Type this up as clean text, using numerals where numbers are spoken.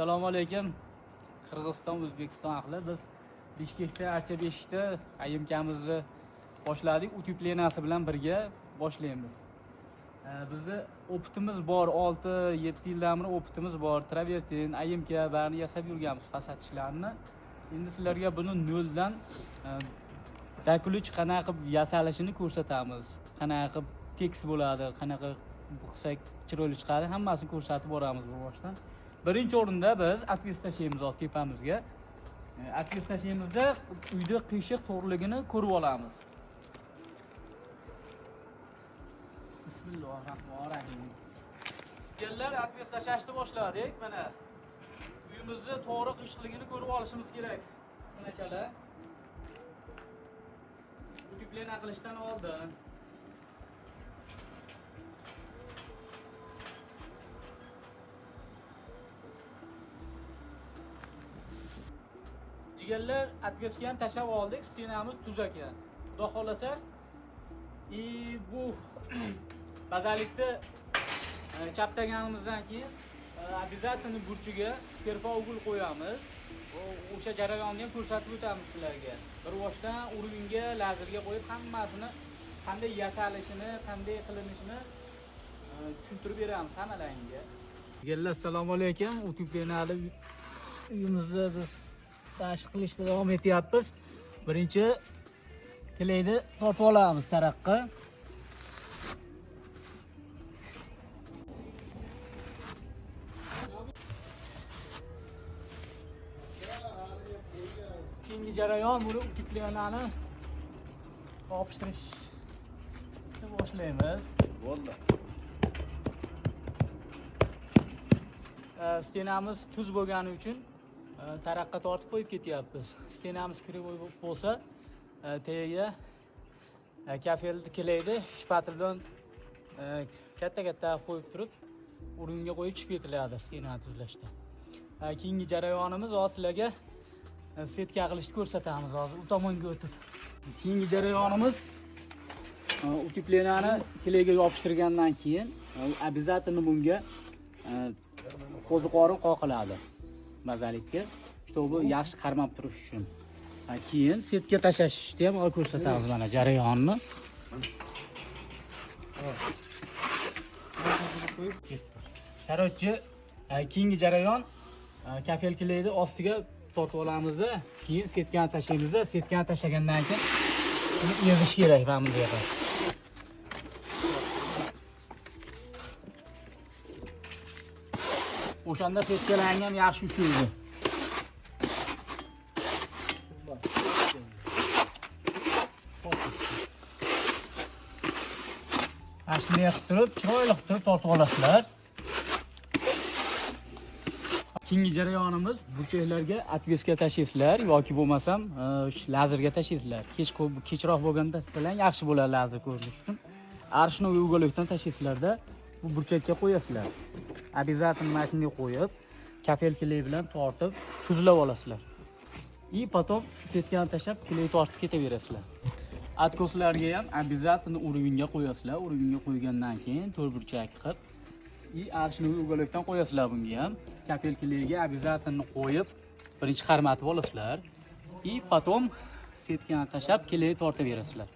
Assalomu alaykum. Qirg'iziston, O'zbekiston ahli. Biz Bishkekda, Archa Beshikda ayimkamizni boshladik. Utepleniyasi bilan birga boshlaymiz. Bizni opitimiz bor, 6-7 yildan beri opitimiz bor. Travertin, ayimka barini yasab yurganmiz fasad ishlarini. Endi sizlarga buni noldan dakulch qanaqa qilib yasalishini ko'rsatamiz. Qanaqa qilib tekis bo'ladi, qanaqa qilsak chiroyli chiqadi, hammasini ko'rsatib boramiz bu boshdan. Birinchi o'rinda biz atves tashlaymiz tepamizga. Atves tashlaymizda uyda qiyshiq to'g'riligini ko'rib olamiz. Bismillahirrohmanirrohim. Kellar atves tashlashni boshladik. Mana uyimizni to'g'ri qiyshiqligini ko'rib olishimiz kerak. Sinachalar. Utepleniya qilishdan oldin jigarlar atvesga ham tashlab oldik. Stenamiz tuz ekan. Xudo xolasa, bu bazalikni chaptaganimizdan keyin обязательно burchiga terpogul qo'yamiz. O'sha jarayonni ham ko'rsatib o'tamiz sizlarga. Bir boshdan urug'inga, lazerga qo'yib hammasini qanday yasalishini, qanday qilinishini tushuntirib beramiz hammalaringga. Jigarlar, assalomu alaykum. Utepleniyali uyimizni biz tashqi qilishda davom etyapmiz. Birinchi kilayni tortib olamiz taraqqa. Keyingi jarayon buni utepleniyani yopishtirishni boshlaymiz. Bo'ldi. Stenamiz tuz bo'lgani uchun taraqqa tortib qo'yib ketyapmiz. Stenamiz krivoy bo'lsa, tagiga kafelni kilaydi, shpatel bilan katta-katta qo'yib turib, o'ringa qo'yib chiqib ketiladi stenani tuzlashda. Keyingi jarayonimiz hozir sizlarga setka qilishni ko'rsatamiz hozir u tomonga o'tib. Keyingi jarayonimiz utepleniyani kilayga yopishtirgandan keyin обязательно bunga qo'ziqorin qoqiladi. Bazalikka, чтобы yaxshi qarmab turish uchun. Keyin setga tashlashni ham ko'rsatamiz mana jarayonni. Sharoitchi, keyingi jarayon kafel kilayni ostiga tortib olamiz, keyin setkani tashlaymiz. Setkani tashlagandan keyin uni ezish kerak mana bunday qilib. O'shanda setkalarni ham yaxshi ushlaydi. Shunday qilib turib, chiroyli qilib tortib olasizlar. Keyingi jarayonimiz burchaklarga atvesga tashlaysizlar yoki bo'lmasam lazerga tashlaysizlar. Kechroq bo'lganda sizlar yaxshi bo'ladi lazer ko'rinish uchun. Arshinoviy ugolikdan tashlaysizlarda bu burchakka qo'yasizlar. Обязательно mana shunday qo'yib, kafel kilay bilan tortib, tuzlab olasizlar. Потом setkani tashlab, kilay tortib ketaverasizlar. Atkoslarga ham обязательно urug'inga qo'yasizlar. Urug'inga qo'ygandan keyin to'rtburchak qilib, arshinoviy ugolikdan qo'yasizlar bunga ham. Kafel kilayga обязательно qo'yib, birinchi qarmatib olasizlar. Потом setkani tashlab, kilay tortaverasizlar.